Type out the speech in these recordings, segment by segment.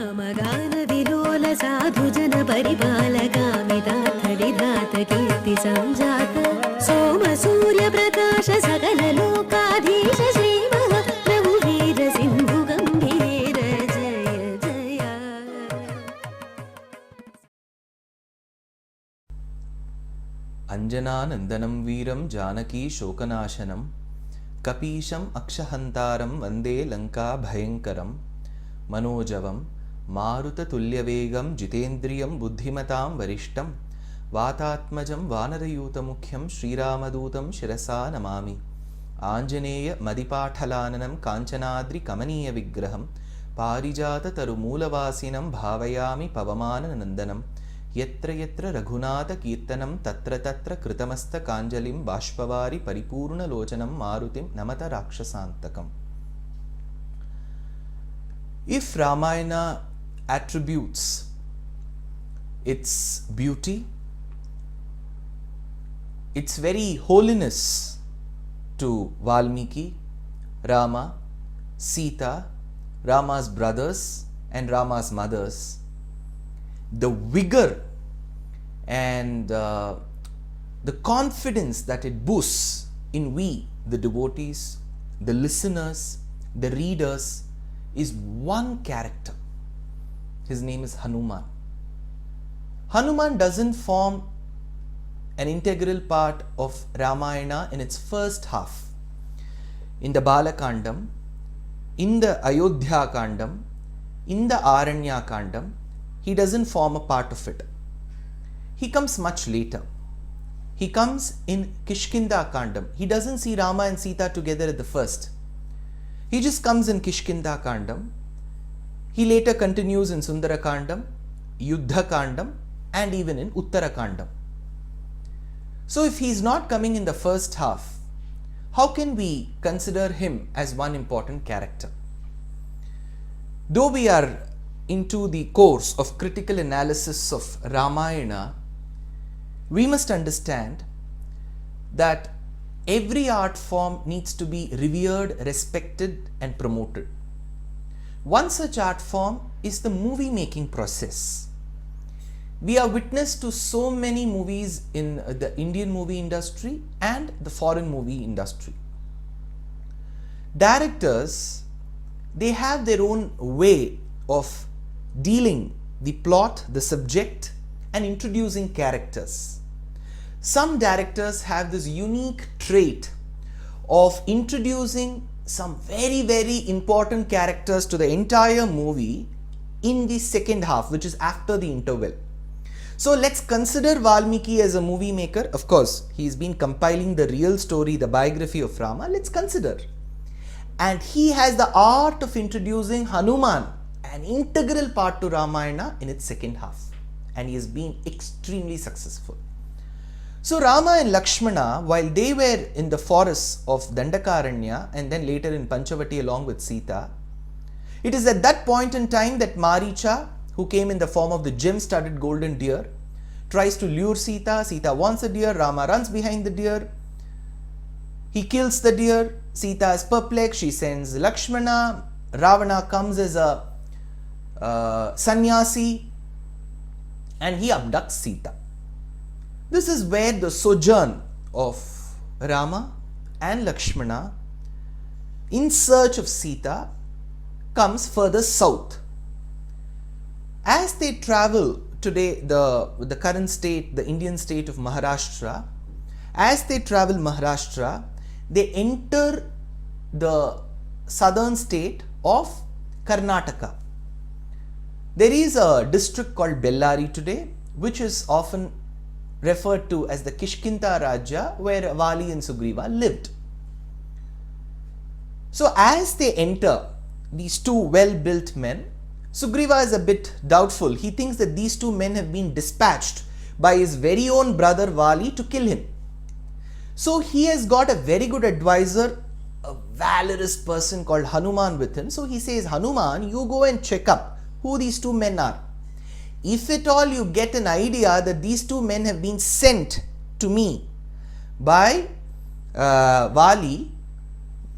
सामगान विलोल साधु जन परिपालकामितार्थविधात कीर्ति संजात सोम सूर्य प्रकाश सकल लोकाधीश श्री महाप्रभुवीर सिंधु गंभीर जय जय. अंजनानंदनं वीरं जानकी शोकनाशनं कपीशम् अक्षहन्तारं वन्दे लंका भयंकरं मनोजवं मारुततुल्यवेगं जितेन्द्रियं बुद्धिमतां वरिष्ठं वातात्मजं वानरयूतमुख्यं श्रीरामदूतं शिरसा नमामि. आञ्जनेय मदिपाठलाननं काञ्चनाद्रिकमनीयविग्रहं पारिजाततरुमूलवासिनं भावयामि पवमाननन्दनं. यत्र यत्र रघुनाथकीर्तनं तत्र तत्र कृतमस्तकाञ्जलिं बाष्पवारि परिपूर्णलोचनं मारुतिं नमत राक्षसान्तकम्. If Ramayana attributes its beauty, its very holiness to Valmiki, Rama, Sita, Rama's brothers and Rama's mothers, the vigor and the confidence that it boosts in we, the devotees, the listeners, the readers, is one character. His name is Hanuman. Hanuman doesn't form an integral part of Ramayana in its first half. In the Balakandam, in the Ayodhya Kandam, in the Aranya Kandam, he doesn't form a part of it. He comes much later. He comes in Kishkinda Kandam. He doesn't see Rama and Sita together at the first. He just comes in Kishkinda Kandam. He later continues in Sundara Kandam, Yuddha Kandam, and even in Uttara Kandam. So if he is not coming in the first half, how can we consider him as one important character? Though we are into the course of critical analysis of Ramayana, we must understand that every art form needs to be revered, respected and promoted. One such art form is the movie making process. We are witness to so many movies in the Indian movie industry and the foreign movie industry. Directors, they have their own way of dealing the plot, the subject and introducing characters. Some directors have this unique trait of introducing some very, very important characters to the entire movie in the second half, which is after the interval. So let's consider Valmiki as a movie maker. Of course, he's been compiling the real story, the biography of Rama. Let's consider. And he has the art of introducing Hanuman, an integral part to Ramayana, in its second half. And he has been extremely successful. So Rama and Lakshmana, while they were in the forests of Dandakaranya and then later in Panchavati along with Sita, it is at that point in time that Maricha, who came in the form of the gem-studded golden deer, tries to lure Sita. Sita wants a deer. Rama runs behind the deer. He kills the deer. Sita is perplexed. She sends Lakshmana. Ravana comes as a sannyasi and he abducts Sita. This is where the sojourn of Rama and Lakshmana in search of Sita comes further south. As they travel today, the current state, the Indian state of Maharashtra, as they travel Maharashtra, they enter the southern state of Karnataka. There is a district called Bellari today, which is often referred to as the Kishkinda Rajya, where Vali and Sugriva lived. So as they enter, these two well-built men, Sugriva is a bit doubtful. He thinks that these two men have been dispatched by his very own brother Vali to kill him. So he has got a very good advisor, a valorous person called Hanuman with him. So he says, Hanuman, you go and check up who these two men are. If at all you get an idea that these two men have been sent to me by Vali,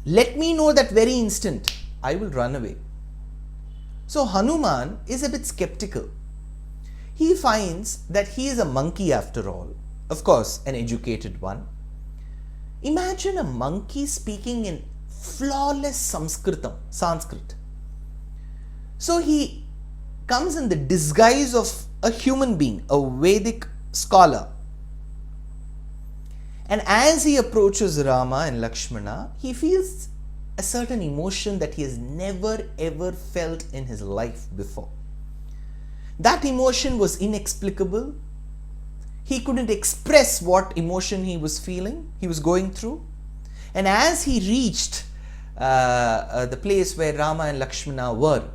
let me know that very instant. I will run away. So Hanuman is a bit skeptical. He finds that he is a monkey after all. Of course, an educated one. Imagine a monkey speaking in flawless Sanskrit. So he comes in the disguise of a human being, a Vedic scholar. And as he approaches Rama and Lakshmana, he feels a certain emotion that he has never ever felt in his life before. That emotion was inexplicable. He couldn't express what emotion he was feeling, he was going through. And as he reached the place where Rama and Lakshmana were,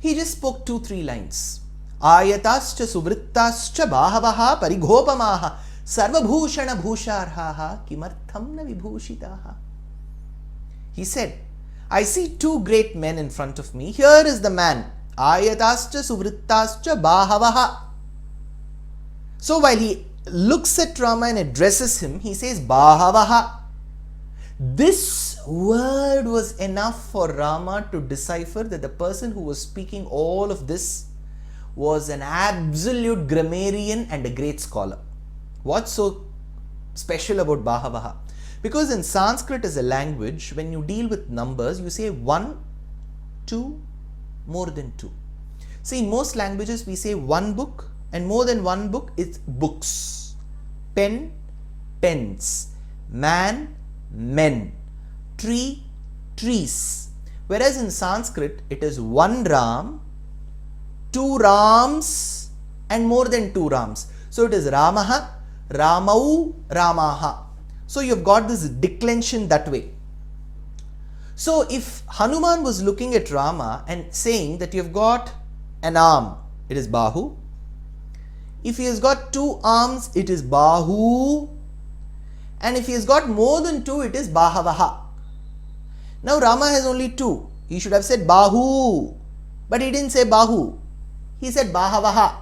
he just spoke 2-3 lines. Ayatascha suvrittascha bahavaha parigopamaha sarvabhushana bhusharhaha kimartham na vibhushitaha. He said, I see 2 great men in front of me. Here is the man. Ayatascha suvrittascha bahavaha. So while he looks at Rama and addresses him, he says bahavaha. This word was enough for Rama to decipher that the person who was speaking all of this was an absolute grammarian and a great scholar. What's so special about bahavaha? Because in Sanskrit as a language, when you deal with numbers, you say 1, 2, more than 2. See, in most languages, we say 1 book, and more than 1 book, it's books. Pen, pens. Man, men. Tree, trees. Whereas in Sanskrit, it is 1 Ram, 2 Rams, and more than 2 Rams. So it is Ramaha, Ramau, Ramaha. So you've got this declension that way. So if Hanuman was looking at Rama and saying that you've got an arm, it is Bahu. If he has got 2 arms, it is Bahu. And if he has got more than 2, it is Bahavaha. Now Rama has only 2. He should have said Bahu. But he didn't say Bahu. He said Bahavaha.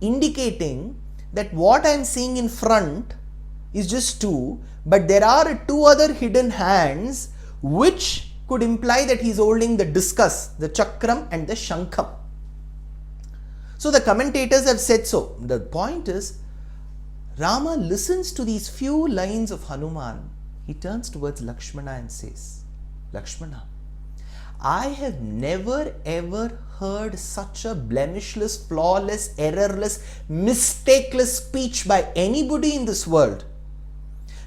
Indicating that what I am seeing in front is just 2, but there are 2 other hidden hands which could imply that he is holding the discus, the chakram and the shankham. So the commentators have said so. The point is, Rama listens to these few lines of Hanuman. He turns towards Lakshmana and says, Lakshmana, I have never ever heard such a blemishless, flawless, errorless, mistakeless speech by anybody in this world.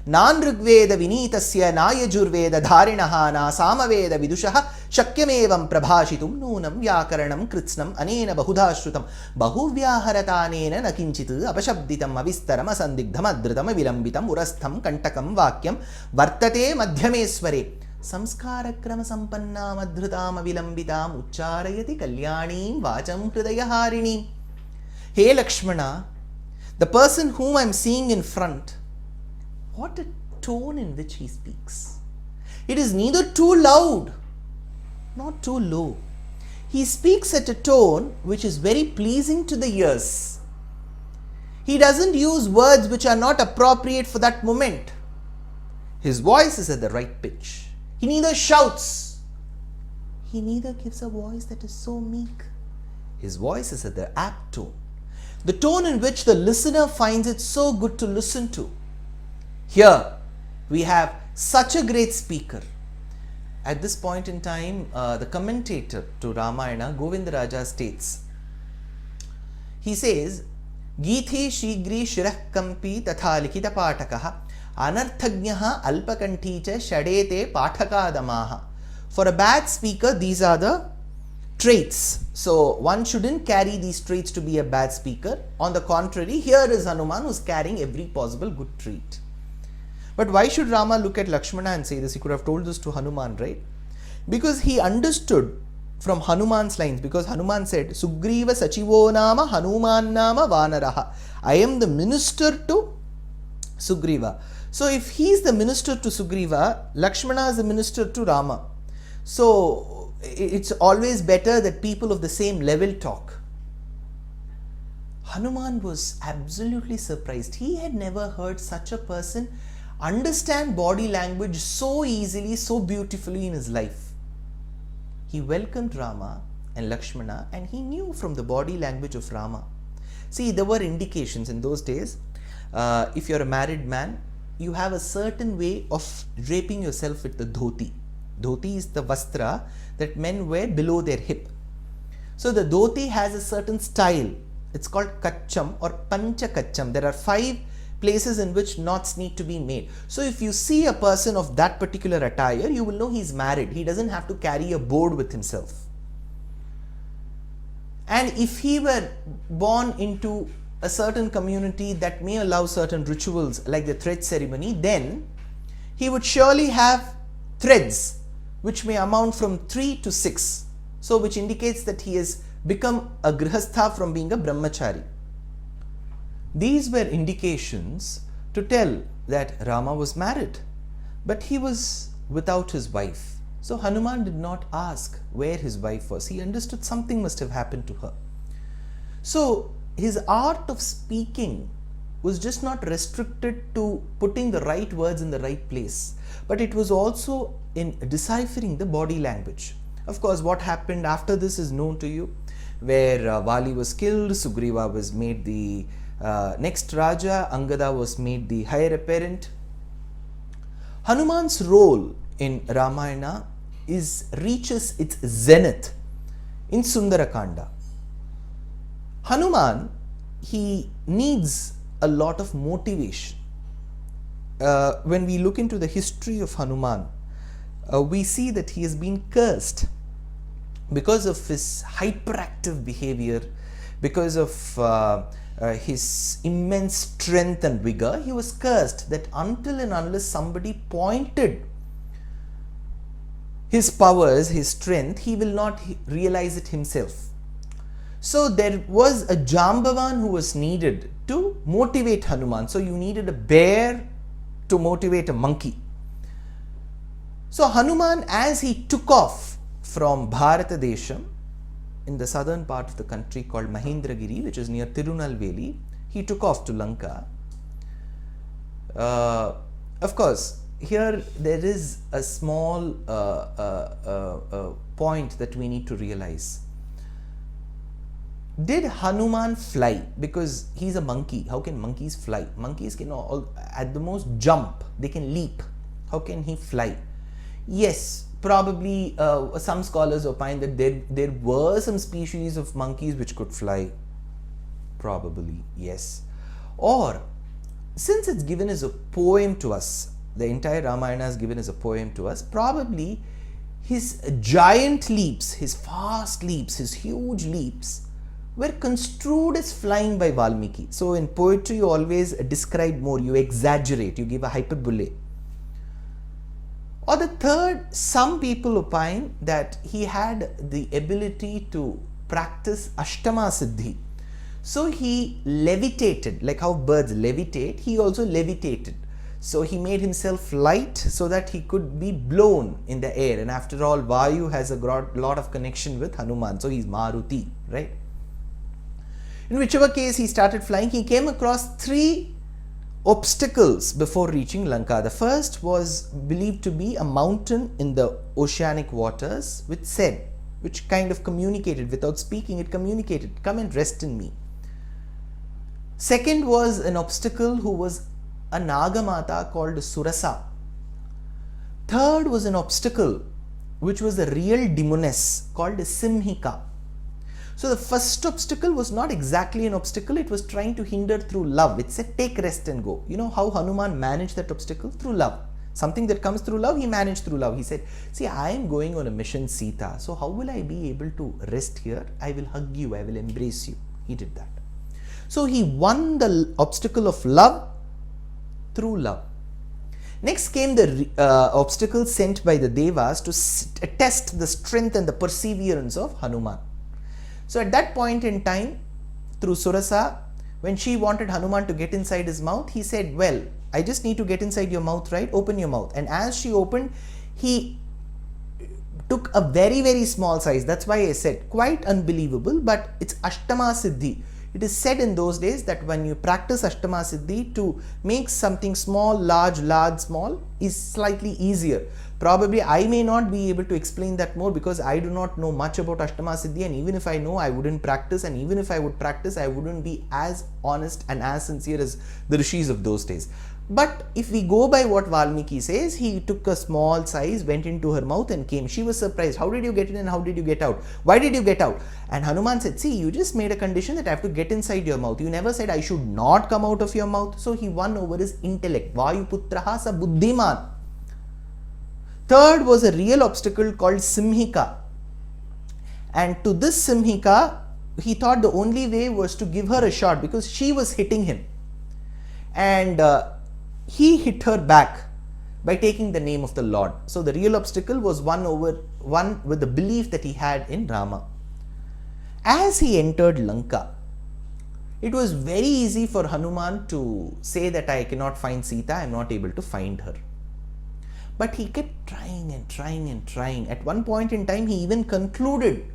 Nanrugveda vinitasya nayajurveda dharinaha na samaveda vidushaha shakyamevam prabhashitum nunam vyakaranam kritsnam anena bahudashrutam bahuvyaharataanena nakinchitu apashabditam avistaram asandigdham adritam vilambitam urastham kantakam vakyam vartate madhyamesware samskarakrama sampannam adhrutam avilambitam ucharayati kalyanim vacham hridayaharini. Hey Lakshmana, the person whom I am seeing in front, what a tone in which he speaks. It is neither too loud, nor too low. He speaks at a tone which is very pleasing to the ears. He doesn't use words which are not appropriate for that moment. His voice is at the right pitch. He neither shouts, he neither gives a voice that is so meek. His voice is at the apt tone. The tone in which the listener finds it so good to listen to. Here we have such a great speaker. At this point in time, the commentator to Ramayana, Govindaraja, states, he says, Geethi shigri shirah kampi tatha likhita patakaha anarthagnaha alpakanticha shadete pathakadamaha. For a bad speaker, these are the traits. So one shouldn't carry these traits to be a bad speaker. On the contrary, here is Hanuman who is carrying every possible good trait. But why should Rama look at Lakshmana and say this? He could have told this to Hanuman, right? Because he understood from Hanuman's lines, because Hanuman said, Sugriva Sachivo Nama Hanuman Nama Vanaraha. I am the minister to Sugriva. So if he is the minister to Sugriva, Lakshmana is the minister to Rama. So it's always better that people of the same level talk. Hanuman was absolutely surprised. He had never heard such a person understand body language so easily, so beautifully in his life. he welcomed Rama and Lakshmana, and he knew from the body language of Rama. See, there were indications in those days. If you're a married man, you have a certain way of draping yourself with the dhoti. Dhoti is the vastra that men wear below their hip. So the dhoti has a certain style. It's called kacham or pancha kacham. There are 5 places in which knots need to be made. So if you see a person of that particular attire, you will know he's married. He doesn't have to carry a board with himself. And if he were born into a certain community that may allow certain rituals like the thread ceremony, then he would surely have threads which may amount from 3 to 6. So which indicates that he has become a grihastha from being a brahmachari. These were indications to tell that Rama was married, but he was without his wife. So Hanuman did not ask where his wife was. He understood something must have happened to her. So his art of speaking was just not restricted to putting the right words in the right place, but it was also in deciphering the body language. Of course, what happened after this is known to you, where Vali was killed, Sugriva was made the next Raja, Angada was made the heir apparent. Hanuman's role in Ramayana reaches its zenith in Sundarakanda. Hanuman, he needs a lot of motivation. When we look into the history of Hanuman, we see that he has been cursed because of his hyperactive behavior, because of his immense strength and vigor. He was cursed that until and unless somebody pointed his powers, his strength, he will not realize it himself. So there was a Jambavan who was needed to motivate Hanuman. So you needed a bear to motivate a monkey. So Hanuman, as he took off from Bhārata Desham in the southern part of the country called Mahendragiri, which is near Tirunalveli, he took off to Lanka. Of course, here there is a small point that we need to realize. Did Hanuman fly? Because he's a monkey. How can monkeys fly? Monkeys can at the most jump. They can leap. How can he fly? Yes, probably some scholars opine that there were some species of monkeys which could fly. Probably, yes. Or, since it's given as a poem to us, the entire Ramayana is given as a poem to us, probably his giant leaps, his fast leaps, his huge leaps were construed as flying by Valmiki. So in poetry you always describe more, you exaggerate, you give a hyperbole. Or the third, some people opine that he had the ability to practice Ashtama Siddhi. So he levitated, like how birds levitate, he also levitated. So he made himself light so that he could be blown in the air. And after all, Vayu has a lot of connection with Hanuman. So he's Maruti, right? In whichever case he started flying, he came across 3 obstacles before reaching Lanka. The first was believed to be a mountain in the oceanic waters, which kind of communicated, without speaking, it communicated, come and rest in me. Second was an obstacle who was a Nagamata called Surasa. Third was an obstacle which was a real demoness called Simhika. So the first obstacle was not exactly an obstacle, it was trying to hinder through love. It said take rest and go. You know how Hanuman managed that obstacle? Through love. Something that comes through love, he managed through love. He said, see, I am going on a mission, Sita. So how will I be able to rest here? I will hug you, I will embrace you. He did that. So he won the obstacle of love through love. Next came the obstacle sent by the Devas to test the strength and the perseverance of Hanuman. So at that point in time, through Surasa, when she wanted Hanuman to get inside his mouth, he said, well, I just need to get inside your mouth, right? Open your mouth. And as she opened, he took a very, very small size. That's why I said quite unbelievable, but it's Ashtama Siddhi. It is said in those days that when you practice Ashtama Siddhi, to make something small, large, small is slightly easier. Probably I may not be able to explain that more because I do not know much about Ashtama Siddhi, and even if I know, I wouldn't practice, and even if I would practice, I wouldn't be as honest and as sincere as the rishis of those days. But if we go by what Valmiki says, he took a small size, went into her mouth and came. She was surprised. How did you get in and how did you get out? Why did you get out? And Hanuman said, see, you just made a condition that I have to get inside your mouth. You never said I should not come out of your mouth. So he won over his intellect. Vayuputraha sa buddhiman. Third was a real obstacle called Simhika. And to this Simhika, he thought the only way was to give her a shot because she was hitting him. And he hit her back by taking the name of the Lord. So the real obstacle was one with the belief that he had in Rama. As he entered Lanka, it was very easy for Hanuman to say that I cannot find Sita, I am not able to find her. But he kept trying and trying and trying. At one point in time, he even concluded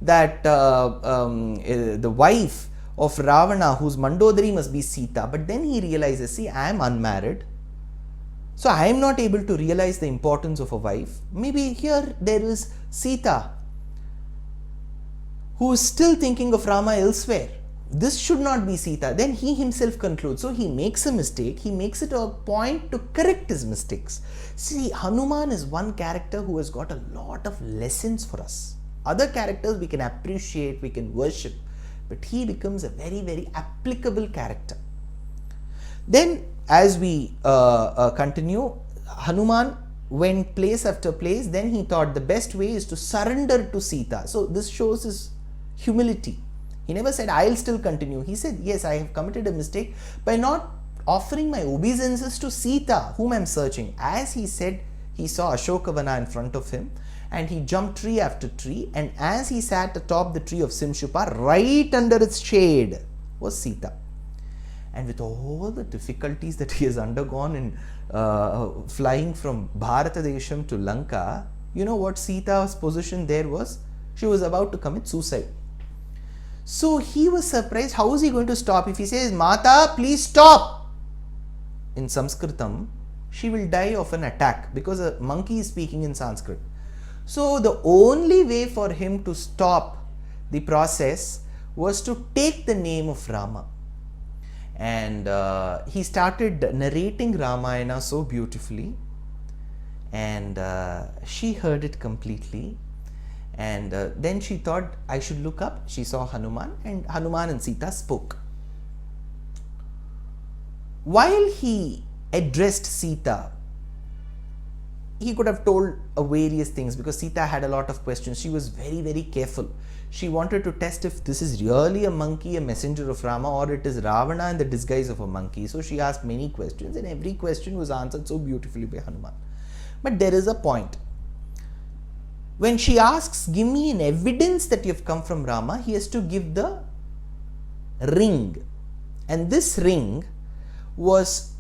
that the wife of Ravana, whose Mandodari must be Sita. But then he realizes, see, I am unmarried. So I am not able to realize the importance of a wife. Maybe here there is Sita, who is still thinking of Rama elsewhere. This should not be Sita. Then he himself concludes. So he makes a mistake. He makes it a point to correct his mistakes. See, Hanuman is one character who has got a lot of lessons for us. Other characters we can appreciate, we can worship. But he becomes a very, very applicable character. Then as we continue, Hanuman went place after place. Then he thought the best way is to surrender to Sita. So this shows his humility. He never said, I'll still continue. He said, yes, I have committed a mistake by not offering my obeisances to Sita, whom I'm searching. As he said, he saw Ashokavana in front of him. And he jumped tree after tree, and as he sat atop the tree of Simshupa, right under its shade was Sita. And with all the difficulties that he has undergone in flying from Bharata Desham to Lanka, you know what Sita's position there was? She was about to commit suicide. So he was surprised. How is he going to stop? If he says, Mata, please stop, in Sanskritam, she will die of an attack because a monkey is speaking in Sanskrit. So the only way for him to stop the process was to take the name of Rama. And he started narrating Ramayana so beautifully, and she heard it completely. And then she thought, I should look up. She saw Hanuman, and Hanuman and Sita spoke. While he addressed Sita, he could have told various things because Sita had a lot of questions. She was very, very careful. She wanted to test if this is really a monkey, a messenger of Rama, or it is Ravana in the disguise of a monkey. So she asked many questions, and every question was answered so beautifully by Hanuman. But there is a point. When she asks, give me an evidence that you have come from Rama, he has to give the ring. And this ring was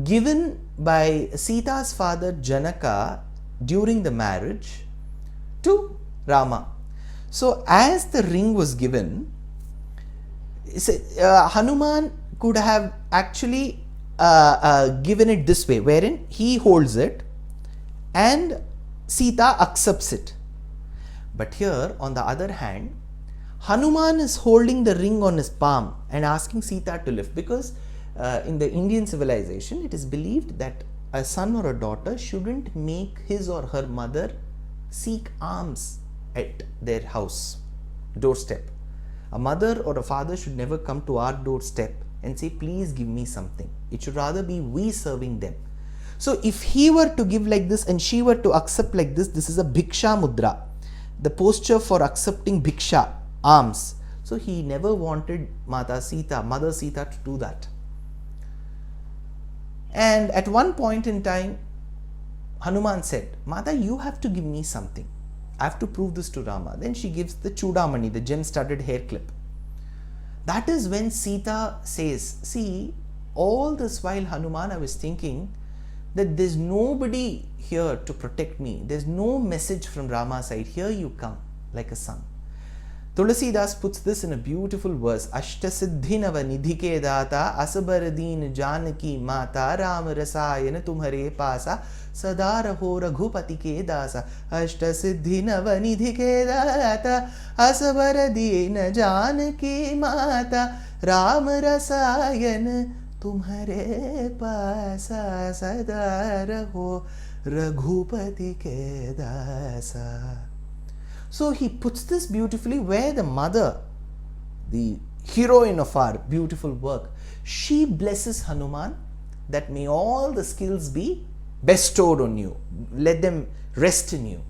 given by Sita's father Janaka during the marriage to Rama. So as the ring was given, Hanuman could have actually given it this way, wherein he holds it and Sita accepts it. But here, on the other hand, Hanuman is holding the ring on his palm and asking Sita to lift, because in the Indian civilization, it is believed that a son or a daughter shouldn't make his or her mother seek alms at their house doorstep. A mother or a father should never come to our doorstep and say, please give me something. It should rather be we serving them. So if he were to give like this and she were to accept like this, this is a bhiksha mudra, the posture for accepting bhiksha, alms. So he never wanted Mother Sita to do that. And at one point in time, Hanuman said, Mata, you have to give me something. I have to prove this to Rama. Then she gives the chudamani, the gem-studded hair clip. That is when Sita says, see, all this while, Hanuman, I was thinking that there's nobody here to protect me. There's no message from Rama's side. Here you come like a son. Tulasidas puts this in a beautiful verse. Ashtasiddhinava nidhike data asabaradeen janaki mata ram rasayana tumhare pasa sadara ho raghupati ke dasa. Ashtasiddhinava nidhike data asabaradeen janaki mata ram rasayana tumhare pasa sadara ho raghupati ke dasa. So he puts this beautifully where the mother, the heroine of our beautiful work, she blesses Hanuman that may all the skills be bestowed on you. Let them rest in you.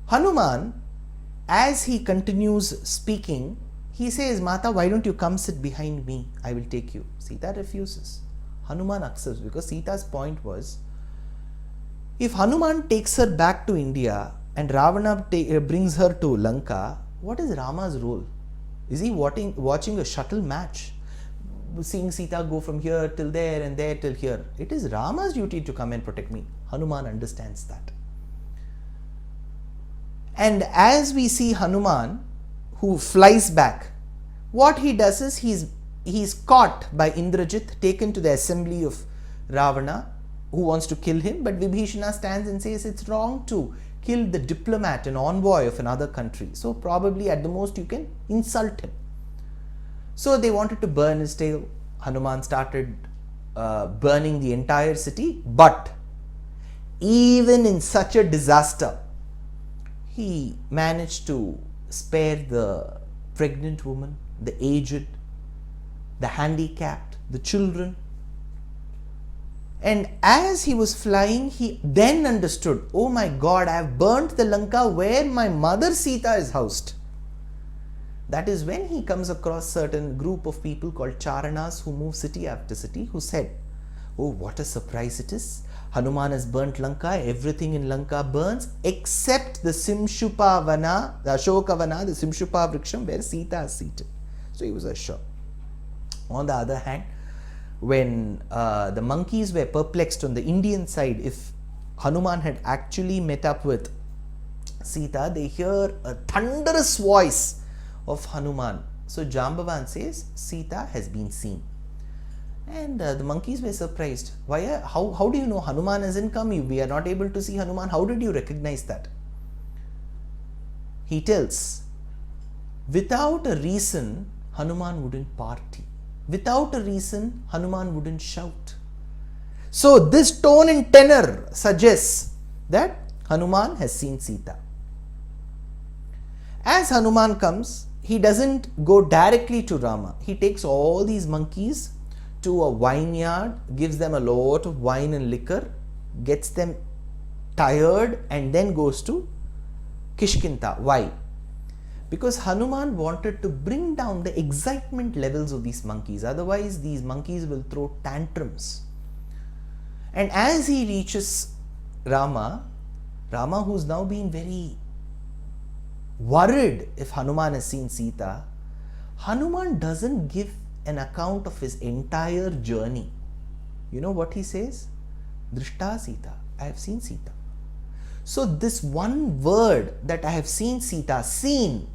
Hanuman, as he continues speaking, he says, Mata, why don't you come sit behind me? I will take you. Sita refuses. Hanuman accepts because Sita's point was, if Hanuman takes her back to India and Ravana brings her to Lanka, what is Rama's role? Is he watching a shuttle match? Seeing Sita go from here till there and there till here. It is Rama's duty to come and protect me. Hanuman understands that. And as we see Hanuman, who flies back, what he does is he's caught by Indrajit, taken to the assembly of Ravana, who wants to kill him, but Vibhishana stands and says it's wrong to kill the diplomat, an envoy of another country. So probably at the most you can insult him. So they wanted to burn his tail. Hanuman started burning the entire city. But even in such a disaster, he managed to spare the pregnant woman, the aged, the handicapped, the children. And as he was flying, he then understood, oh my God, I have burnt the Lanka where my mother Sita is housed. That is when he comes across certain group of people called Charanas who move city after city, who said, oh, what a surprise it is. Hanuman has burnt Lanka, everything in Lanka burns except the Simshupa Vana, the Ashoka Vana, the Simshupa Vriksham where Sita is seated. So he was assured. On the other hand, when the monkeys were perplexed on the Indian side, if Hanuman had actually met up with Sita, they hear a thunderous voice of Hanuman. So Jambavan says, Sita has been seen. And the monkeys were surprised. How do you know Hanuman hasn't come? We are not able to see Hanuman. How did you recognize that? He tells, without a reason, Hanuman wouldn't party. Without a reason, Hanuman wouldn't shout. So this tone and tenor suggests that Hanuman has seen Sita. As Hanuman comes, he doesn't go directly to Rama. He takes all these monkeys to a vineyard, gives them a lot of wine and liquor, gets them tired and then goes to Kishkinta. Why? Because Hanuman wanted to bring down the excitement levels of these monkeys. Otherwise, these monkeys will throw tantrums. And as he reaches Rama, who's now been very worried if Hanuman has seen Sita, Hanuman doesn't give an account of his entire journey. You know what he says? Drishta Sita, I have seen Sita. So this one word that I have seen Sita, seen,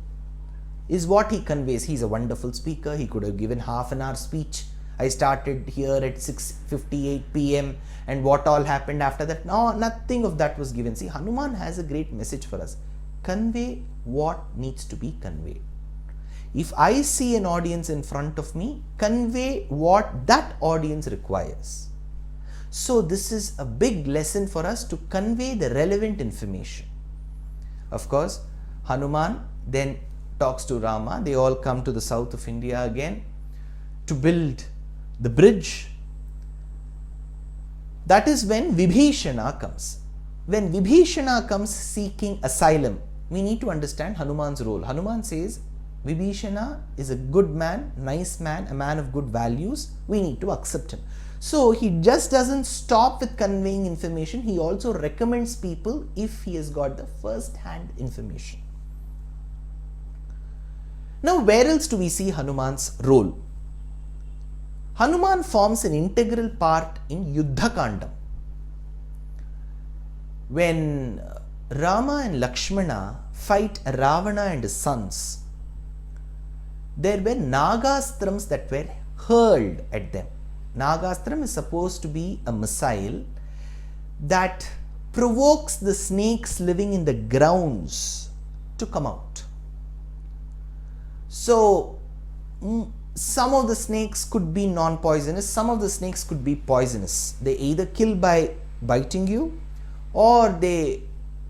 is what he conveys. He's a wonderful speaker. He could have given half an hour speech. I started here at 6:58 p.m. and what all happened after that. No, nothing of that was given. See, Hanuman has a great message for us. Convey what needs to be conveyed. If I see an audience in front of me, convey what that audience requires. So this is a big lesson for us to convey the relevant information. Of course, Hanuman then talks to Rama. They all come to the south of India again to build the bridge. That is when Vibhishana comes. When Vibhishana comes seeking asylum, we need to understand Hanuman's role. Hanuman says, Vibhishana is a good man, nice man, a man of good values. We need to accept him. So he just doesn't stop with conveying information. He also recommends people if he has got the first-hand information. Now, where else do we see Hanuman's role? Hanuman forms an integral part in Yuddha Kandam. When Rama and Lakshmana fight Ravana and his sons, there were Nagastrams that were hurled at them. Nagastram is supposed to be a missile that provokes the snakes living in the grounds to come out. So, some of the snakes could be non-poisonous, some of the snakes could be poisonous. They either kill by biting you, or they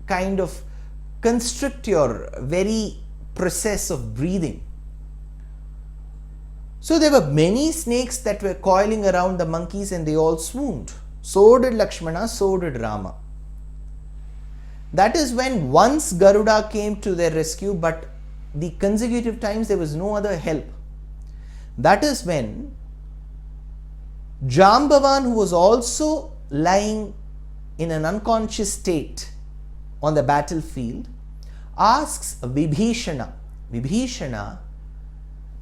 kind of constrict your very process of breathing. So there were many snakes that were coiling around the monkeys and they all swooned. So did Lakshmana, so did Rama. That is when once Garuda came to their rescue, but the consecutive times there was no other help. That is when Jambavan, who was also lying in an unconscious state on the battlefield, asks Vibhishana, Vibhishana,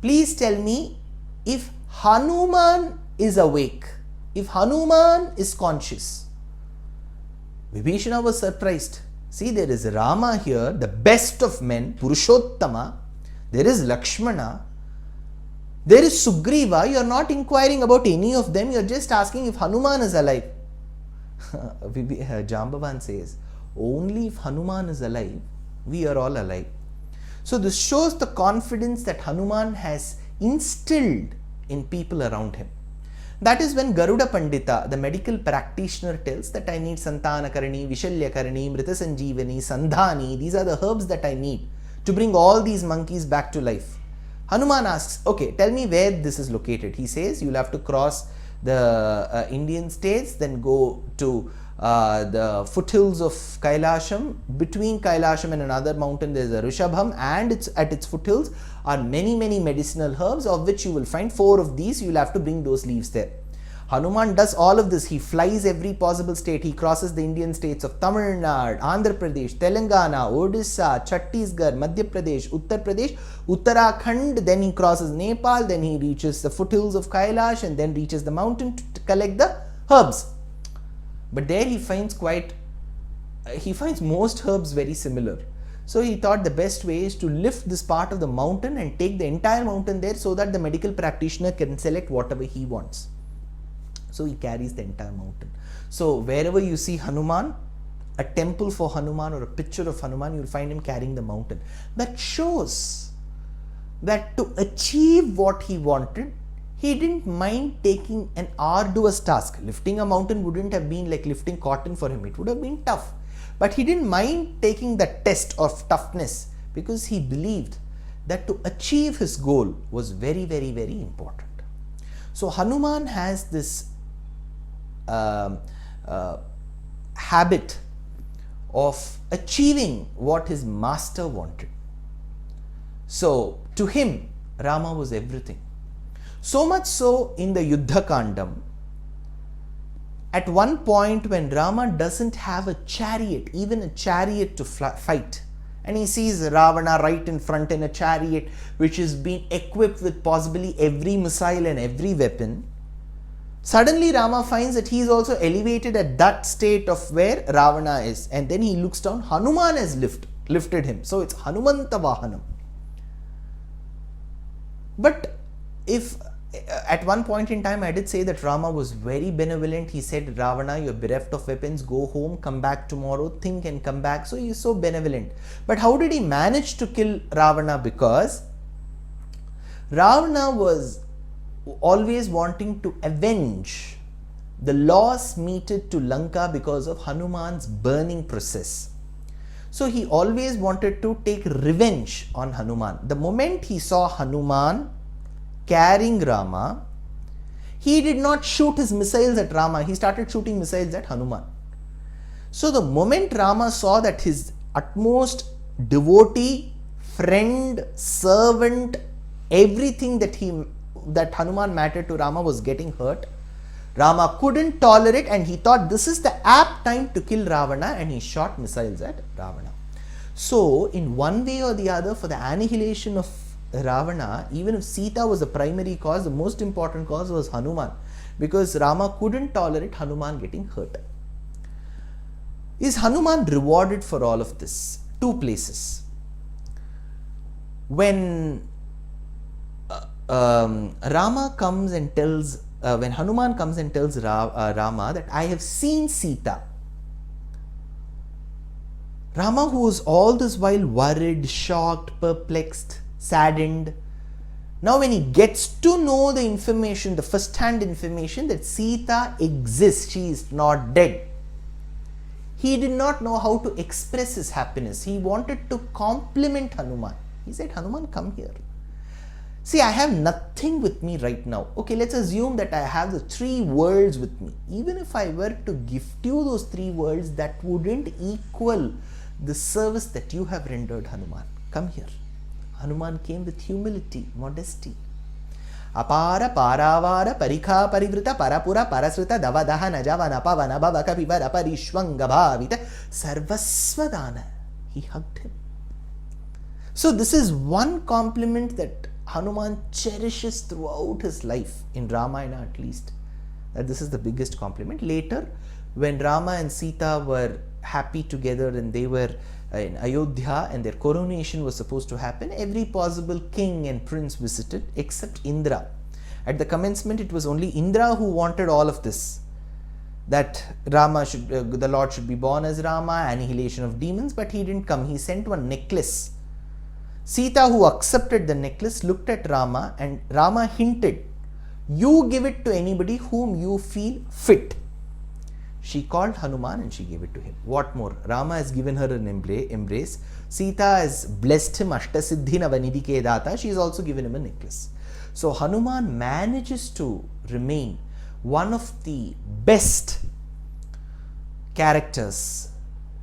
please tell me if Hanuman is awake, if Hanuman is conscious. Vibhishana was surprised. See, there is Rama here, the best of men, Purushottama. There is Lakshmana. There is Sugriva. You are not inquiring about any of them. You are just asking if Hanuman is alive. Jambavan says, only if Hanuman is alive, we are all alive. So this shows the confidence that Hanuman has instilled in people around him. That is when Garuda Pandita, the medical practitioner, tells that I need Santanakarani, Vishalyakarani, Mritasanjeevani, Sandhani. These are the herbs that I need to bring all these monkeys back to life. Hanuman asks, okay, tell me where this is located. He says, you'll have to cross the Indian states, then go to the foothills of Kailasham. Between Kailasham and another mountain there is a Rishabham, and at its foothills are many medicinal herbs, of which you will find 4 of these. You will have to bring those leaves there. Hanuman does all of this. He flies every possible state. He crosses the Indian states of Tamil Nadu, Andhra Pradesh, Telangana, Odisha, Chhattisgarh, Madhya Pradesh, Uttar Pradesh, Uttarakhand. Then he crosses Nepal. Then he reaches the foothills of Kailash and then reaches the mountain to collect the herbs. But there he finds most herbs very similar. So he thought the best way is to lift this part of the mountain and take the entire mountain there, so that the medical practitioner can select whatever he wants. So he carries the entire mountain. So wherever you see Hanuman, a temple for Hanuman or a picture of Hanuman, you will find him carrying the mountain. That shows that to achieve what he wanted, he didn't mind taking an arduous task. Lifting a mountain wouldn't have been like lifting cotton for him. It would have been tough. But he didn't mind taking the test of toughness, because he believed that to achieve his goal was very important. So Hanuman has this habit of achieving what his master wanted. So to him, Rama was everything. So much so in the Yuddha Kandam, at one point when Rama doesn't have a chariot, even a chariot to fight, and he sees Ravana right in front in a chariot which is being equipped with possibly every missile and every weapon, suddenly Rama finds that he is also elevated at that state of where Ravana is, and then he looks down, Hanuman has lifted him. So it's Hanumanta Vahanam. But if at one point in time I did say that Rama was very benevolent. He said, Ravana, you're bereft of weapons, go home, come back tomorrow, think and come back. So he is so benevolent. But how did he manage to kill Ravana? Because Ravana was always wanting to avenge the loss meted to Lanka because of Hanuman's burning process. So he always wanted to take revenge on Hanuman. The moment he saw Hanuman carrying Rama, he did not shoot his missiles at Rama. He started shooting missiles at Hanuman. So the moment Rama saw that his utmost devotee, friend, servant, everything that Hanuman mattered to Rama was getting hurt, Rama couldn't tolerate, and he thought this is the apt time to kill Ravana, and he shot missiles at Ravana. So in one way or the other, for the annihilation of Ravana, even if Sita was the primary cause, the most important cause was Hanuman, because Rama couldn't tolerate Hanuman getting hurt. Is Hanuman rewarded for all of this? Two places. When Rama comes and tells, when Hanuman comes and tells Rama that I have seen Sita. Rama, who was all this while worried, shocked, perplexed, saddened, now when he gets to know the information, the first-hand information that Sita exists, she is not dead, he did not know how to express his happiness. He wanted to compliment Hanuman. He said, Hanuman, come here. See, I have nothing with me right now. Okay, let's assume that I have the 3 worlds with me. Even if I were to gift you those 3 worlds, that wouldn't equal the service that you have rendered, Hanuman. Come here. Hanuman came with humility, modesty. Apara paravara parikha parivrita parapura parasrita davadaha najavana pavana bhavaka pivara parishwanga bhavita sarvasvadana. He hugged him. So this is one compliment that Hanuman cherishes throughout his life, in Ramayana at least. That this is the biggest compliment. Later, when Rama and Sita were happy together and they were in Ayodhya and their coronation was supposed to happen, every possible king and prince visited except Indra. At the commencement, it was only Indra who wanted all of this. That Rama should, the Lord should be born as Rama, annihilation of demons, but he didn't come. He sent one necklace. Sita, who accepted the necklace, looked at Rama and Rama hinted, you give it to anybody whom you feel fit. She called Hanuman and she gave it to him. What more? Rama has given her an embrace. Sita has blessed him, Ashtasiddhi Navanidike Data. She has also given him a necklace. So Hanuman manages to remain one of the best characters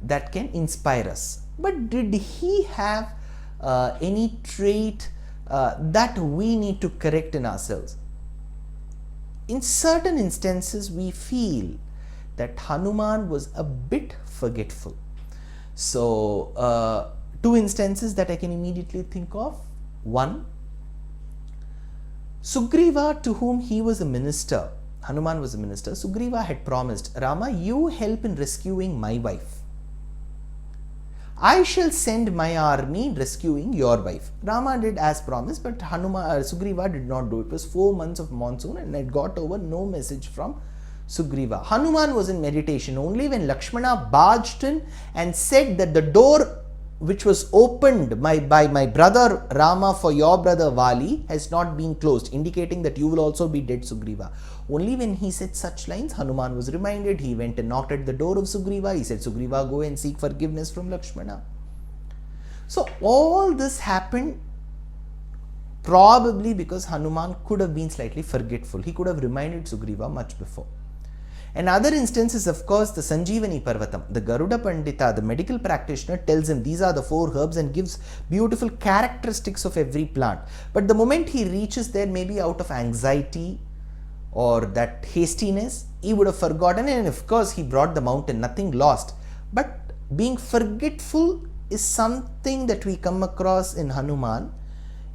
that can inspire us. But did he have any trait that we need to correct in ourselves? In certain instances, we feel that Hanuman was a bit forgetful. So, 2 instances that I can immediately think of. One, Sugriva, to whom he was a minister, Hanuman was a minister, Sugriva had promised, Rama, you help in rescuing my wife. I shall send my army rescuing your wife. Rama did as promised, but Sugriva did not do it. It was 4 months of monsoon and it got over, no message from Sugriva. Hanuman was in meditation. Only when Lakshmana barged in and said that the door which was opened by my brother Rama for your brother Vali has not been closed, indicating that you will also be dead, Sugriva. Only when he said such lines, Hanuman was reminded. He went and knocked at the door of Sugriva. He said, Sugriva, go and seek forgiveness from Lakshmana. So all this happened probably because Hanuman could have been slightly forgetful. He could have reminded Sugriva much before. Another instance is, of course, the Sanjeevani Parvatam. The Garuda Pandita, the medical practitioner, tells him these are the 4 herbs and gives beautiful characteristics of every plant. But the moment he reaches there, maybe out of anxiety or that hastiness, he would have forgotten, and of course he brought the mountain, nothing lost. But being forgetful is something that we come across in Hanuman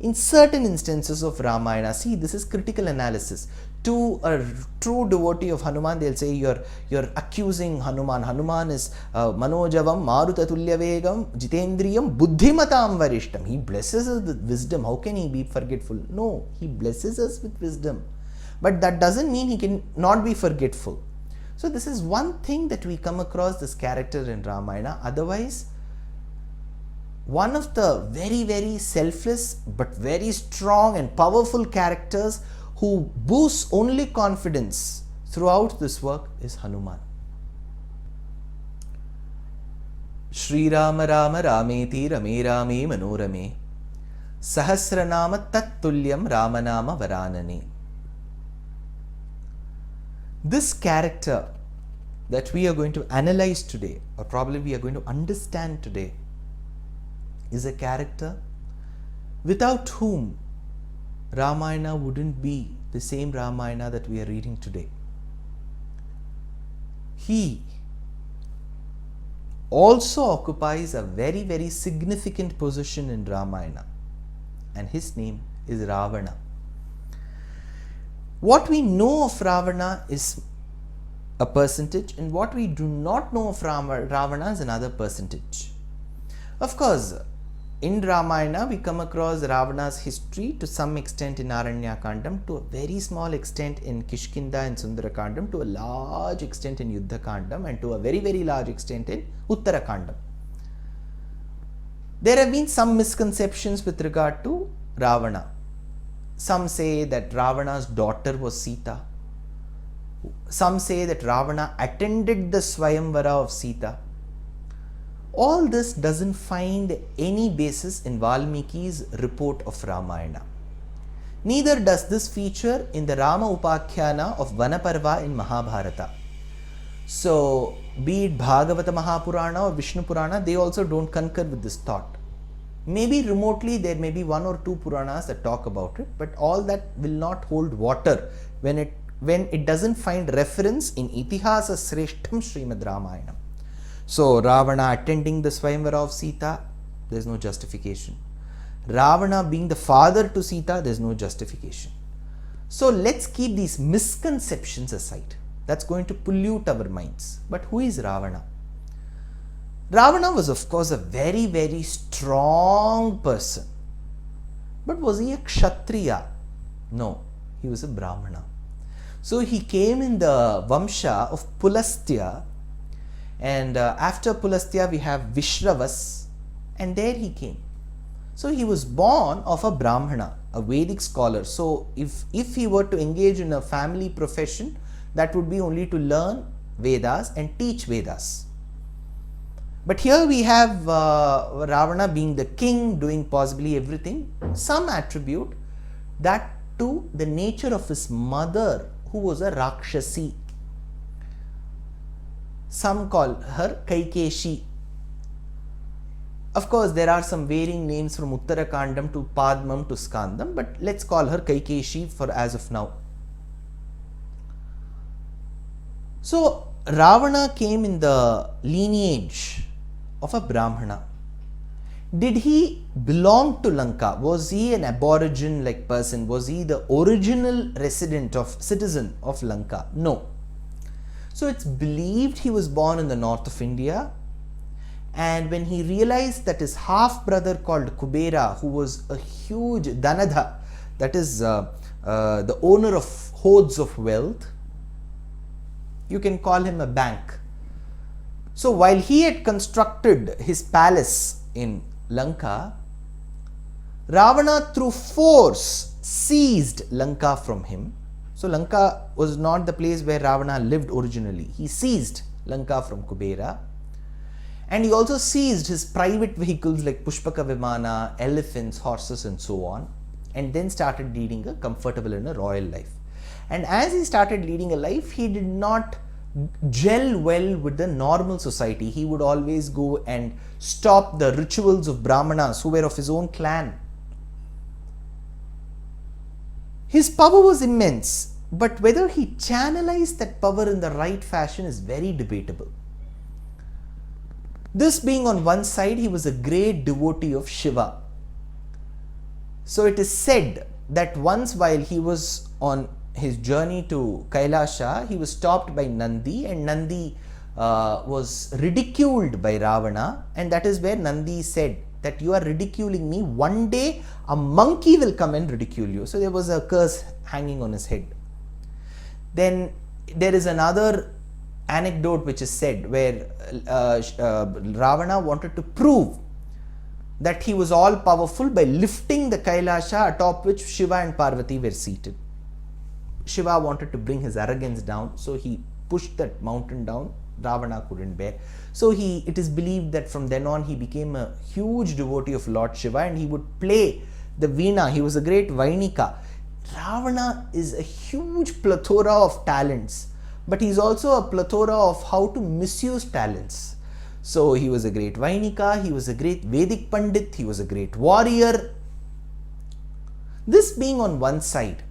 in certain instances of Ramayana. See, this is critical analysis. To a true devotee of Hanuman, they'll say you're accusing Hanuman. Hanuman is Manojavam, Marutatulya Vegam, Jitendriyam, Buddhimatam Varishtam. He blesses us with wisdom. How can he be forgetful? No, he blesses us with wisdom. But that doesn't mean he can not be forgetful. So this is one thing that we come across this character in Ramayana. Otherwise, one of the very, very selfless but very strong and powerful characters who boosts only confidence throughout this work is Hanuman. Shri Rama Rama Rameti Rame Rame Manorame Sahasranama Tattulyam Ramanama Varanane. This character that we are going to analyze today, or probably we are going to understand today, is a character without whom Ramayana wouldn't be the same Ramayana that we are reading today. He also occupies a very, very significant position in Ramayana, and his name is Ravana. What we know of Ravana is a percentage, and what we do not know of Ravana is another percentage. Of course, in Ramayana we come across Ravana's history to some extent in Aranyakandam, to a very small extent in Kishkinda and Sundarakandam, to a large extent in Yuddhakandam, and to a very, very large extent in Uttarakandam. There have been some misconceptions with regard to Ravana. Some say that Ravana's daughter was Sita. Some say that Ravana attended the Swayamvara of Sita. All this doesn't find any basis in Valmiki's report of Ramayana. Neither does this feature in the Rama Upakhyana of Vanaparva in Mahābhārata. So, be it Bhagavata Mahapurana or Vishnu Purana, they also don't concur with this thought. Maybe remotely there may be one or two Puranas that talk about it, but all that will not hold water when it doesn't find reference in Itihasa Sreshtham Srimad Ramayanam. So, Ravana attending the Swayamvara of Sita, there is no justification. Ravana being the father to Sita, there is no justification. So, let's keep these misconceptions aside. That's going to pollute our minds. But who is Ravana? Ravana was, of course, a very, very strong person. But was he a Kshatriya? No, he was a Brahmana. So, he came in the Vamsha of Pulastya. And after Pulastya we have Vishravas, and there he came. So he was born of a Brahmana, a Vedic scholar. So if he were to engage in a family profession, that would be only to learn Vedas and teach Vedas. But here we have Ravana being the king, doing possibly everything. Some attribute that to the nature of his mother, who was a Rakshasi. Some call her Kaikeshi. Of course, there are some varying names from Uttarakandam to Padmam to Skandam, but let's call her Kaikeshi for as of now. So, Ravana came in the lineage of a Brahmana. Did he belong to Lanka? Was he an aborigine-like person? Was he the original citizen of Lanka? No. So it's believed he was born in the north of India, and when he realized that his half-brother called Kubera, who was a huge Dhanadha, that is the owner of hoards of wealth, you can call him a bank. So while he had constructed his palace in Lanka, Ravana through force seized Lanka from him. So Lanka was not the place where Ravana lived originally. He seized Lanka from Kubera, and he also seized his private vehicles like Pushpaka Vimana, elephants, horses and so on, and then started leading a comfortable and a royal life. And as he started leading a life, he did not gel well with the normal society. He would always go and stop the rituals of Brahmanas who were of his own clan. His power was immense, but whether he channelized that power in the right fashion is very debatable. This being on one side, he was a great devotee of Shiva. So it is said that once while he was on his journey to Kailasha, he was stopped by Nandi, and Nandi was ridiculed by Ravana, and that is where Nandi said that you are ridiculing me, one day a monkey will come and ridicule you. So there was a curse hanging on his head. Then there is another anecdote which is said where Ravana wanted to prove that he was all powerful by lifting the Kailasha atop which Shiva and Parvati were seated. Shiva wanted to bring his arrogance down, so he pushed that mountain down. Ravana couldn't bear. So it is believed that from then on he became a huge devotee of Lord Shiva, and he would play the veena. He was a great Vainika. Ravana is a huge plethora of talents, but he is also a plethora of how to misuse talents. So he was a great Vainika, he was a great Vedic Pandit, he was a great warrior. This being on one side,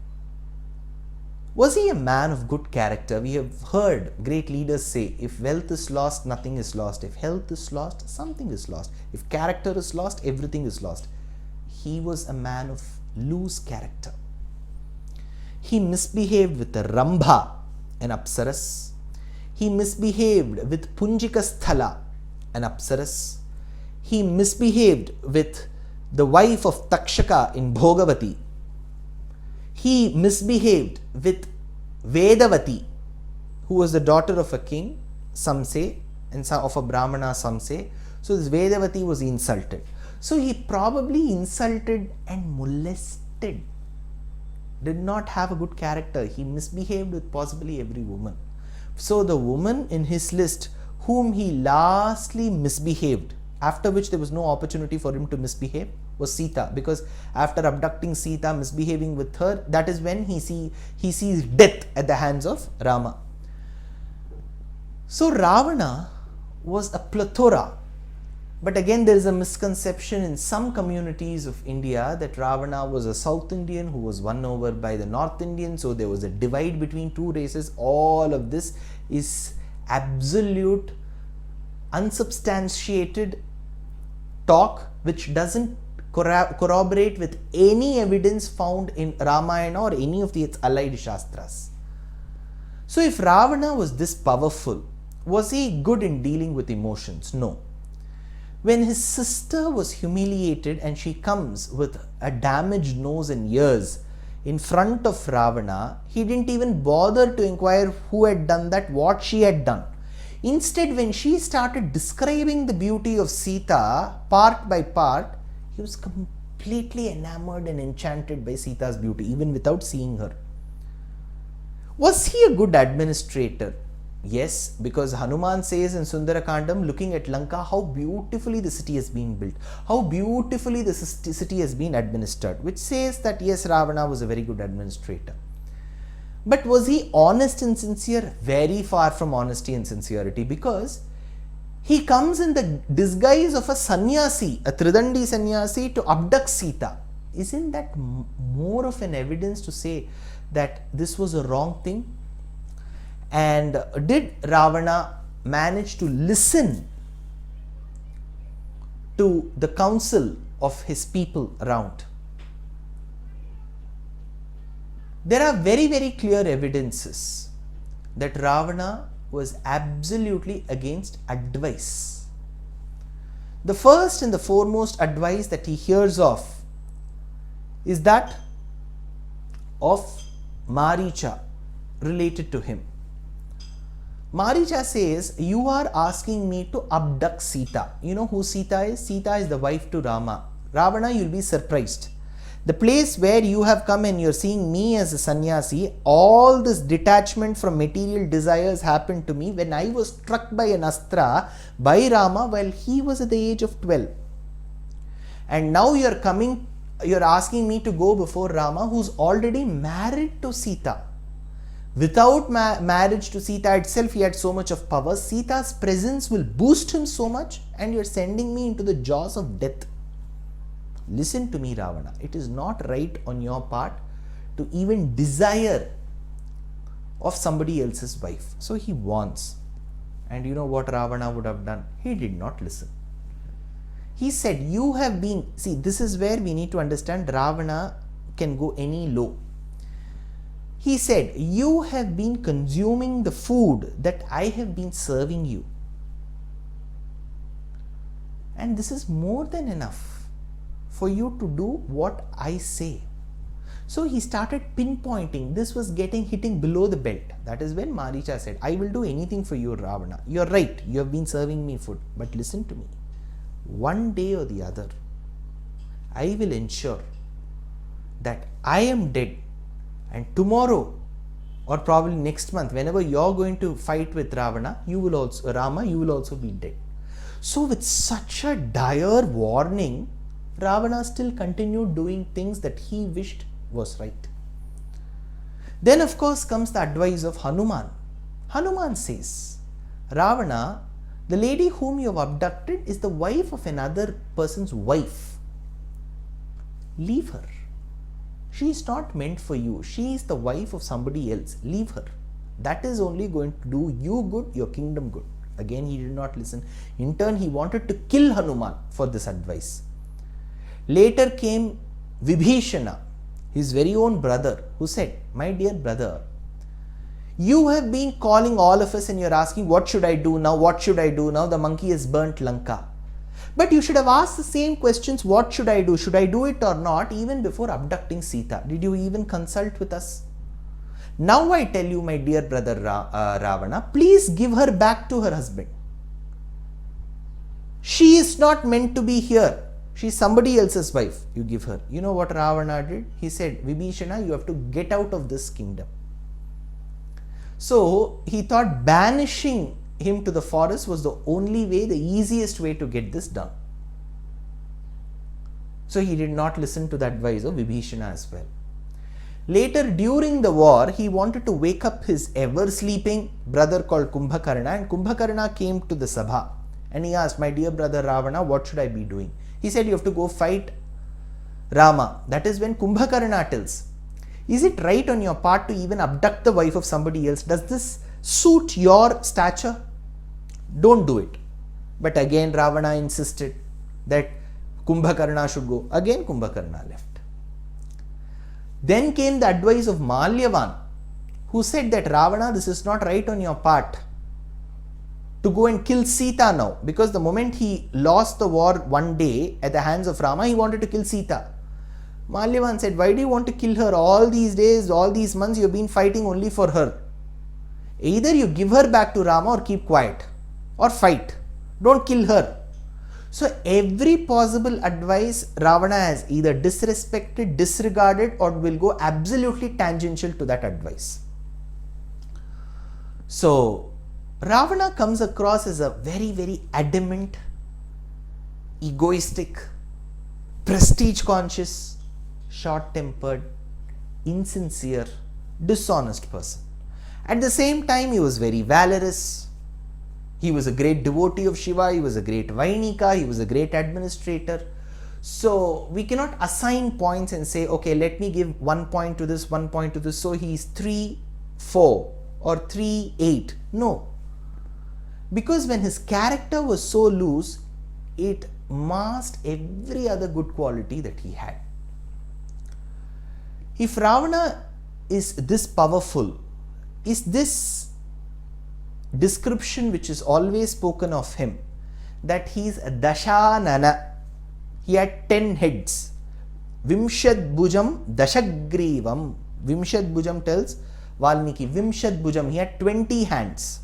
was he a man of good character? We have heard great leaders say, if wealth is lost, nothing is lost. If health is lost, something is lost. If character is lost, everything is lost. He was a man of loose character. He misbehaved with the Rambha, an Apsaras. He misbehaved with Punjikasthala, an Apsaras. He misbehaved with the wife of Takshaka in Bhogavati. He misbehaved with Vedavati, who was the daughter of a king, some say, and some of a Brahmana, some say. So this Vedavati was insulted. So he probably insulted and molested. Did not have a good character. He misbehaved with possibly every woman. So the woman in his list whom he lastly misbehaved, after which there was no opportunity for him to misbehave, was Sita, because after abducting Sita, misbehaving with her, that is when he sees death at the hands of Rama. So Ravana was a plethora. But again, there is a misconception in some communities of India that Ravana was a South Indian who was won over by the North Indian, so there was a divide between two races. All of this is absolute, unsubstantiated talk which doesn't corroborate with any evidence found in Ramayana or any of its allied Shastras. So if Ravana was this powerful, was he good in dealing with emotions? No. When his sister was humiliated and she comes with a damaged nose and ears in front of Ravana, he didn't even bother to inquire who had done that, what she had done. Instead, when she started describing the beauty of Sita part by part, he was completely enamored and enchanted by Sita's beauty, even without seeing her. Was he a good administrator? Yes, because Hanuman says in Sundarakandam, looking at Lanka, how beautifully the city has been built, how beautifully the city has been administered, which says that yes, Ravana was a very good administrator. But was he honest and sincere? Very far from honesty and sincerity, because he comes in the disguise of a sannyasi, a Tridandi sannyasi, to abduct Sita. Isn't that more of an evidence to say that this was a wrong thing? And did Ravana manage to listen to the counsel of his people around? There are very, very clear evidences that Ravana was absolutely against advice. The first and the foremost advice that he hears of is that of Maricha related to him. Maricha says, you are asking me to abduct Sita. You know who Sita is? Sita is the wife to Rama. Ravana, you'll be surprised. The place where you have come and you're seeing me as a sannyasi, all this detachment from material desires happened to me when I was struck by an astra by Rama while he was at the age of 12. And now you're asking me to go before Rama, who's already married to Sita. Without marriage to Sita itself, he had so much of power. Sita's presence will boost him so much, and you're sending me into the jaws of death. Listen to me, Ravana. It is not right on your part to even desire of somebody else's wife. So he warns. And you know what Ravana would have done? He did not listen. He said, you have been... See, this is where we need to understand Ravana can go any low. He said, you have been consuming the food that I have been serving you. And this is more than enough for you to do what I say. So he started pinpointing. This was hitting below the belt. That is when Maricha said, I will do anything for you, Ravana. You're right. You have been serving me food. But listen to me. One day or the other, I will ensure that I am dead. And tomorrow, or probably next month, whenever you're going to fight with Rama, you will also be dead. So with such a dire warning, Ravana still continued doing things that he wished was right. Then of course comes the advice of Hanuman. Hanuman says, Ravana, the lady whom you have abducted is the wife of another person's wife. Leave her. She is not meant for you. She is the wife of somebody else. Leave her. That is only going to do you good, your kingdom good. Again, he did not listen. In turn, he wanted to kill Hanuman for this advice. Later came Vibhishana, his very own brother, who said, my dear brother, You have been calling all of us and you're asking, what should I do now? What should I do now? The monkey has burnt Lanka. But you should have asked the same questions, what should I do? Should I do it or not? Even before abducting Sita. Did you even consult with us? Now I tell you, my dear brother Ravana, please give her back to her husband. She is not meant to be here. She is somebody else's wife. You give her. You know what Ravana did? He said, Vibhishana, you have to get out of this kingdom. So he thought banishing him to the forest was the only way, the easiest way to get this done. So he did not listen to the advice of Vibhishana as well. Later, during the war, he wanted to wake up his ever sleeping brother called Kumbhakarna, and Kumbhakarna came to the Sabha and he asked, my dear brother Ravana, what should I be doing? He said, you have to go fight Rama. That is when Kumbhakarna tells, is it right on your part to even abduct the wife of somebody else? Does this suit your stature? Don't do it. But again Ravana insisted that Kumbhakarna should go. Again Kumbhakarna left. Then came the advice of Malyavan, who said that Ravana, this is not right on your part to go and kill Sita now, because the moment he lost the war one day at the hands of Rama, he wanted to kill Sita. Malyavan said, why do you want to kill her all these days, all these months? You have been fighting only for her. Either you give her back to Rama or keep quiet or fight. Don't kill her. So every possible advice Ravana has either disrespected, disregarded, or will go absolutely tangential to that advice. So Ravana comes across as a very, very adamant, egoistic, prestige conscious, short-tempered, insincere, dishonest person. At the same time, he was very valorous. He was a great devotee of Shiva. He was a great Vainika. He was a great administrator. So we cannot assign points and say, okay, let me give 1 point to this, 1 point to this. So he's 3-4 or 3-8. No. Because when his character was so loose, it masked every other good quality that he had. If Ravana is this powerful, is this description which is always spoken of him, that he is Dashanana, he had 10 heads. Vimshad Bhujam Dashagrivam. Vimshad Bhujam tells Valmiki, Vimshad Bhujam, he had 20 hands,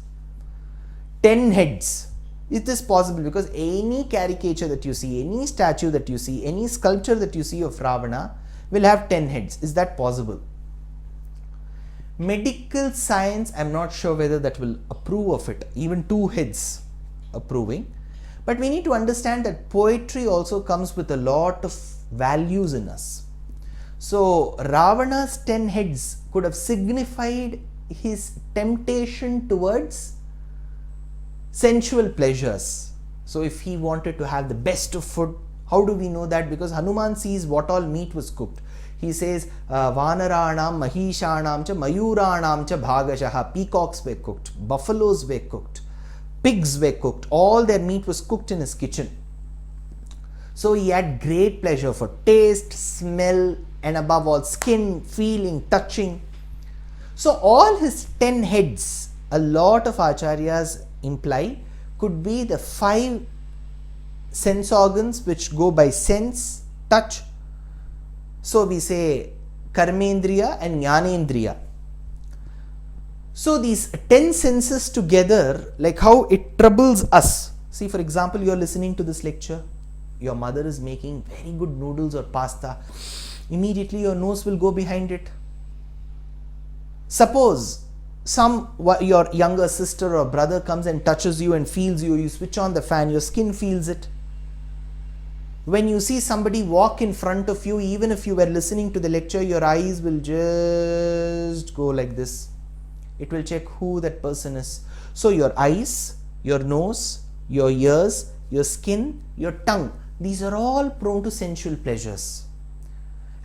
10 heads. Is this possible? Because any caricature that you see, any statue that you see, any sculpture that you see of Ravana will have 10 heads. Is that possible? Medical science, I'm not sure whether that will approve of it, even 2 heads approving. But we need to understand that poetry also comes with a lot of values in us. So Ravana's 10 heads could have signified his temptation towards sensual pleasures. So if he wanted to have the best of food, how do we know that? Because Hanuman sees what all meat was cooked. He says, Vanaranam, Mahishanam cha, Mayuranam cha Bhagashaha. Peacocks were cooked, buffaloes were cooked, pigs were cooked. All their meat was cooked in his kitchen. So he had great pleasure for taste, smell, and above all skin, feeling, touching. So all his 10 heads, a lot of acharyas imply, could be the 5 sense organs which go by sense, touch. So we say Karmendriya and Jnanendriya. So these 10 senses together, like how it troubles us. See, for example, you are listening to this lecture. Your mother is making very good noodles or pasta. Immediately your nose will go behind it. Suppose your younger sister or brother comes and touches you and feels you. You switch on the fan, your skin feels it. When you see somebody walk in front of you, even if you were listening to the lecture, your eyes will just go like this. It will check who that person is. So your eyes, your nose, your ears, your skin, your tongue, these are all prone to sensual pleasures.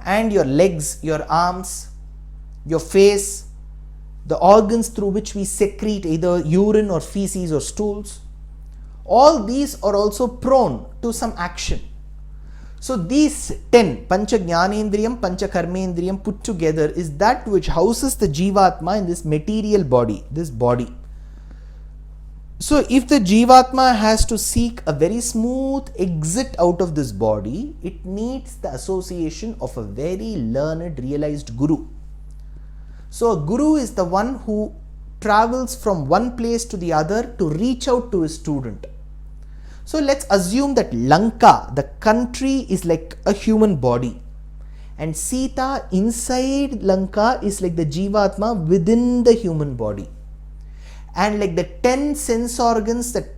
And your legs, your arms, your face, the organs through which we secrete either urine or feces or stools, all these are also prone to some action. So these 10, Pancha Jnanendriyam, Pancha Karmendriyam put together is that which houses the Jivatma in this material body, this body. So if the Jivatma has to seek a very smooth exit out of this body, it needs the association of a very learned, realized Guru. So a Guru is the one who travels from one place to the other to reach out to his student. So let's assume that Lanka, the country, is like a human body, and Sita inside Lanka is like the Jivatma within the human body. And like the 10 sense organs that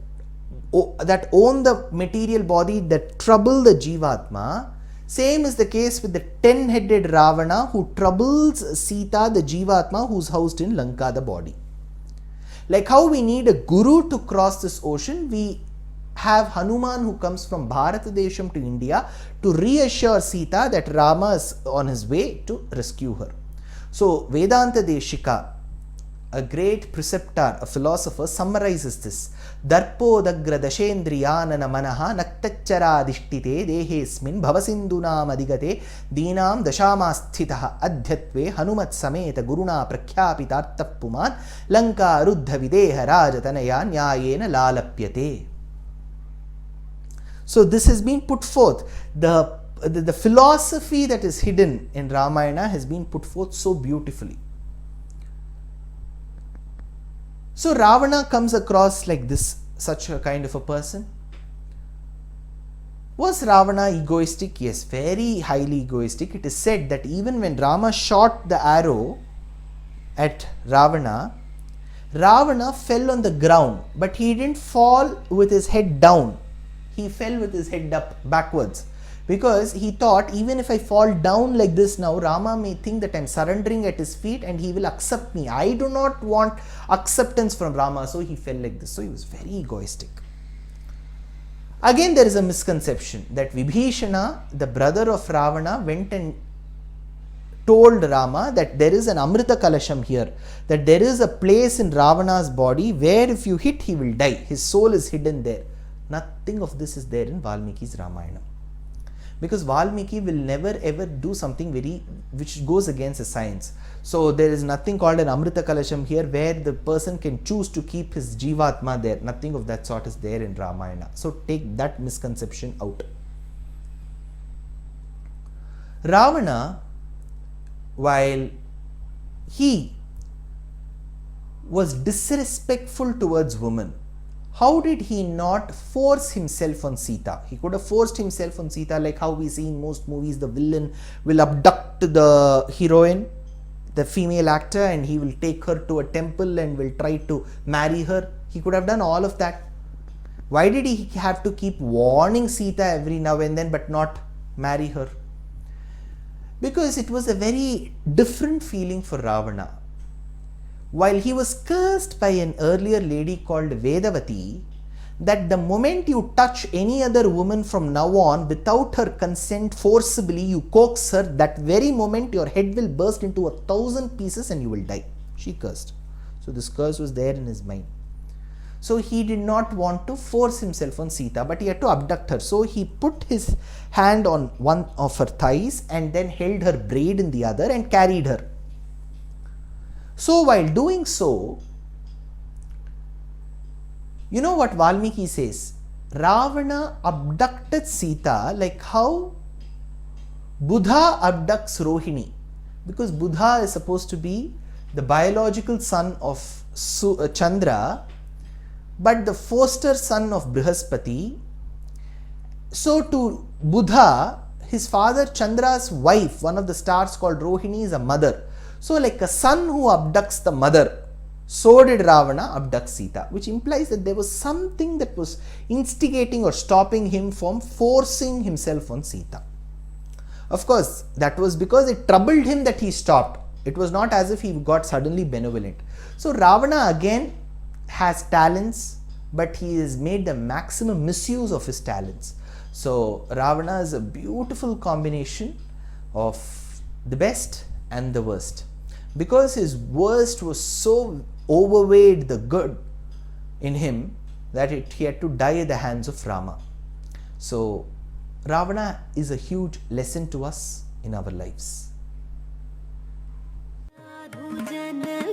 own the material body, that trouble the Jivatma, same is the case with the 10-headed Ravana who troubles Sita, the Jivatma, who's housed in Lanka, the body. Like how we need a Guru to cross this ocean, we have Hanuman who comes from Bhārata Desham to India to reassure Sita that Rama is on his way to rescue her. So Vedanta Deshika, a great preceptor, a philosopher, summarizes this. Darpo dagra dashendriyanana manaha naktachara adhishtite dehesmin bhavasindunam adigate dinam dashamasthitaha adhyatve hanumat sameta guruna prakhyapitartappuman lanka ruddha videha rajatanaya nyayena lalapyate. So this has been put forth. The philosophy that is hidden in Ramayana has been put forth so beautifully. So Ravana comes across like this, such a kind of a person. Was Ravana egoistic? Yes, very highly egoistic. It is said that even when Rama shot the arrow at Ravana, Ravana fell on the ground, but he didn't fall with his head down. He fell with his head up backwards, because he thought, even if I fall down like this now, Rama may think that I am surrendering at his feet and he will accept me. I do not want acceptance from Rama, so he fell like this. So he was very egoistic. Again, there is a misconception that Vibhishana, the brother of Ravana, went and told Rama that there is an Amrita Kalasham here, that there is a place in Ravana's body where if you hit, he will die. His soul is hidden there. Nothing of this is there in Valmiki's Ramayana. Because Valmiki will never ever do something which goes against the science. So there is nothing called an Amrita Kalasham here where the person can choose to keep his Jivatma there. Nothing of that sort is there in Ramayana. So take that misconception out. Ravana, while he was disrespectful towards women, how did he not force himself on Sita? He could have forced himself on Sita, like how we see in most movies, the villain will abduct the heroine, the female actor, and he will take her to a temple and will try to marry her. He could have done all of that. Why did he have to keep warning Sita every now and then but not marry her? Because it was a very different feeling for Ravana. While he was cursed by an earlier lady called Vedavati, that the moment you touch any other woman from now on without her consent forcibly, you coax her, that very moment your head will burst into 1,000 pieces and you will die. She cursed. So this curse was there in his mind. So he did not want to force himself on Sita, but he had to abduct her. So he put his hand on one of her thighs and then held her braid in the other and carried her. So while doing so, you know what Valmiki says? Ravana abducted Sita like how Buddha abducts Rohini. Because Buddha is supposed to be the biological son of Chandra, but the foster son of Brihaspati. So to Buddha, his father Chandra's wife, one of the stars called Rohini, is a mother. So like a son who abducts the mother, so did Ravana abduct Sita, which implies that there was something that was instigating or stopping him from forcing himself on Sita. Of course, that was because it troubled him that he stopped. It was not as if he got suddenly benevolent. So Ravana again has talents, but he has made the maximum misuse of his talents. So Ravana is a beautiful combination of the best and the worst. Because his worst was so overweighed the good in him that he had to die at the hands of Rama. So Ravana is a huge lesson to us in our lives. साधु जन